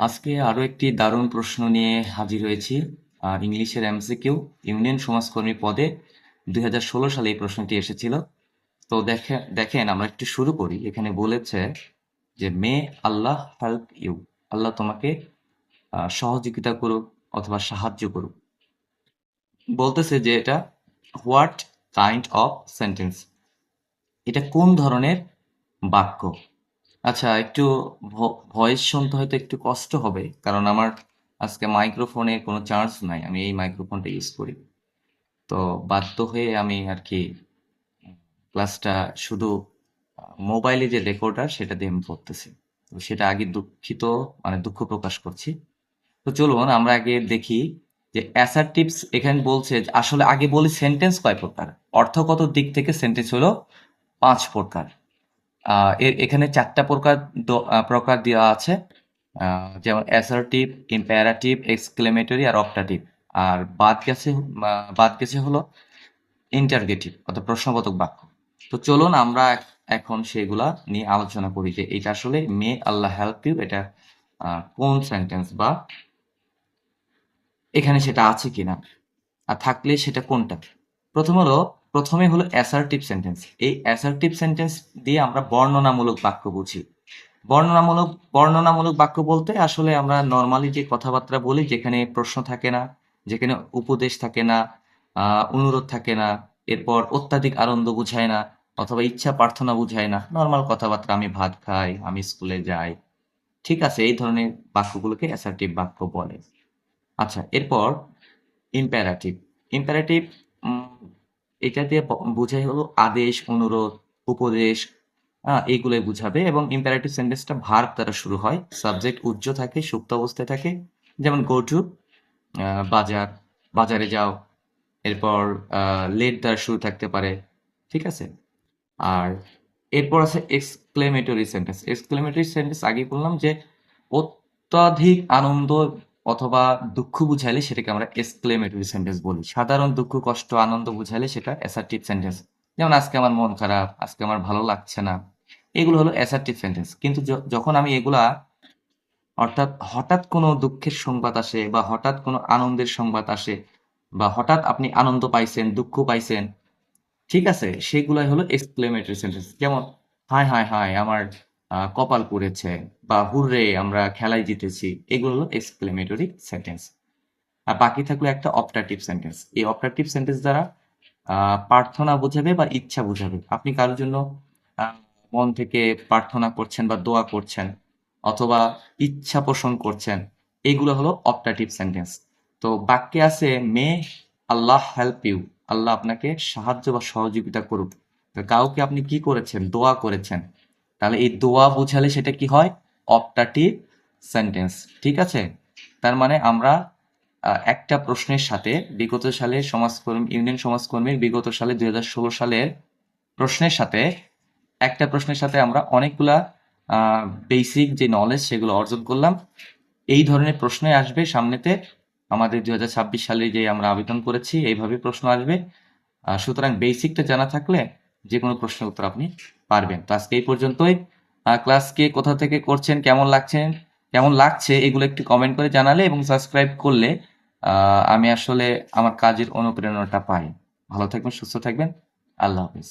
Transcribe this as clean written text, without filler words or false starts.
আজকে আরো একটি দারুণ প্রশ্ন নিয়ে হাজির হয়েছি। ইংলিশের এমসিকিউ ইউনিয়ন সমাজকর্মী পদে 2016 সালে এই প্রশ্নটি এসেছিল। তো দেখেন আমরা একটু শুরু করি। এখানে বলেছে যে মে আল্লাহ হেল্প ইউ, আল্লাহ তোমাকে সহযোগিতা করুক অথবা সাহায্য করুক। বলতেছে যে এটা হোয়াট কাইন্ড অফ সেন্টেন্স, এটা কোন ধরনের বাক্য। আচ্ছা, একটু ভয়েস শুনতে হয়তো একটু কষ্ট হবে, কারণ আমার আজকে মাইক্রোফোনে কোনো চার্জ নাই, আমি এই মাইক্রোফোনটা ইউজ করি। তো বাধ্য হয়ে আমি আর কি ক্লাসটা শুধু মোবাইলে যে রেকর্ডার সেটা দিয়ে আমি করতেছি। তো সেটা আগে দুঃখিত, মানে দুঃখ প্রকাশ করছি। তো চলুন আমরা আগে দেখি যে অ্যাসার্টিভস এখানে বলছে যে আসলে আগে বলি সেন্টেন্স কয় প্রকার। অর্থগত দিক থেকে সেন্টেন্স হলো 5 প্রকার। এখানে 4টা প্রকার প্রকার দেওয়া আছে, যেমন অ্যাসার্টিভ, ইম্পারাটিভ, এক্সক্লেমেটরি আর অপটাটিভ। আর বাদ গেছে হলো ইন্টারগেটিভ অর্থাৎ প্রশ্নবোধক বাক্য। তো চলুন আমরা এখন সেগুলা নিয়ে আলোচনা করি যে এটা আসলে মে আল্লাহ হেল্প ইউ, এটা কোন সেন্টেন্স বা এখানে সেটা আছে কিনা, আর থাকলে সেটা কোনটা। প্রথমে হলো অ্যাসার্টিভ সেন্টেন্স। এই অ্যাসার্টিভ সেন্টেন্স দিয়ে আমরা বর্ণনামূলক বাক্য বুঝি। বর্ণনামূলক বর্ণনামূলক বাক্য বলতে আসলে আমরা নর্মালি যে কথাবার্তা বলি, যেখানে প্রশ্ন থাকে না, যেখানে উপদেশ থাকে না, অনুরোধ থাকে না, এরপর অত্যাধিক আনন্দ বুঝায় না, অথবা ইচ্ছা প্রার্থনা বুঝায় না, নর্মাল কথাবার্তা, আমি ভাত খাই, আমি স্কুলে যাই, ঠিক আছে, এই ধরনের বাক্যগুলোকে অ্যাসার্টিভ বাক্য বলে। আচ্ছা, এরপর ইম্পারেটিভ। ইম্পারেটিভ এটা দিয়ে বোঝাই হলো আদেশ, অনুরোধ, উপদেশ, এইগুলোই বুঝাবে। এবং ইম্পারেটিভ সেন্টেন্সটা ভার্ব দ্বারা শুরু হয়, সাবজেক্ট উজ্জ থাকে, সুপ্ত অবস্থায় থাকে। যেমন গো টু, বাজার, বাজারে যাও। এরপর লেট দ্বারা শুরু থাকতে পারে, ঠিক আছে। আর এরপর আছে এক্সক্লেমেটরি সেন্টেন্স। এক্সক্লেমেটরি সেন্টেন্স আগে বললাম যে অত্যাধিক আনন্দ অথবা দুঃখ বুঝাইলে সেটাকে আমরা এক্সক্লেমেটরি সেন্টেন্স বলি। সাধারণ দুঃখ, কষ্ট, আনন্দ বুঝাইলে সেটা অ্যাসার্টিভ সেন্টেন্স। যেমন আজকে আমার মন খারাপ, আজকে আমার ভালো লাগছে না, এগুলো হলো অ্যাসার্টিভ সেন্টেন্স। কিন্তু যখন আমি এগুলা, অর্থাৎ হঠাৎ কোনো দুঃখের সংবাদ আসে বা হঠাৎ কোনো আনন্দের সংবাদ আসে, বা হঠাৎ আপনি আনন্দ পাইছেন, দুঃখ পাইছেন, ঠিক আছে, সেগুলাই হলো এক্সক্লেমেটরি সেন্টেন্স। যেমন হায় হায় হায় আমার কপাল পুড়েছে, বা হুররে আমরা খেলায় জিতেছি, এগুলো হলো এক্সক্লেমেটরি সেন্টেন্স। আর বাকি থাকলো একটা অপটাটিভ সেন্টেন্স। এই অপটাটিভ সেন্টেন্স দ্বারা প্রার্থনা বোঝাবে বা ইচ্ছা বোঝাবে। আপনি কারোর জন্য আহ, মন থেকে প্রার্থনা করছেন বা দোয়া করছেন, অথবা ইচ্ছা পোষণ করছেন, এইগুলো হলো অপটাটিভ সেন্টেন্স। তো বাক্যে আছে মে আল্লাহ হেল্প ইউ, আল্লাহ আপনাকে সাহায্য বা সহযোগিতা করুক। তো কাউকে আপনি কি করেছেন? দোয়া করেছেন। তাহলে এই দোয়া বুঝালে সেটা কি হয়? অপটাটিভ সেন্টেন্স, ঠিক আছে। তার মানে আমরা একটা প্রশ্নের সাথে বিগত সালে ইউনিয়ন সমাজকর্মীর বিগত সালে 2016 সালের প্রশ্নের সাথে, একটা প্রশ্নের সাথে আমরা অনেকগুলা বেসিক যে নলেজ সেগুলো অর্জন করলাম। এই ধরনের প্রশ্নই আসবে সামনেতে। আমাদের 2026 সালে যে আমরা আবেদন করেছি এইভাবে প্রশ্ন আসবে। সুতরাং বেসিকটা জানা থাকলে যে কোনো প্রশ্নের উত্তর আপনি পারবেন। তো আজকে এই পর্যন্তই। ক্লাস কে কোথা থেকে করছেন, কেমন লাগছে এগুলো একটু কমেন্ট করে জানালে এবং সাবস্ক্রাইব করলে আমি আসলে আমার কাজের অনুপ্রেরণাটা পাই। ভালো থাকবেন, সুস্থ থাকবেন। আল্লাহ হাফিজ।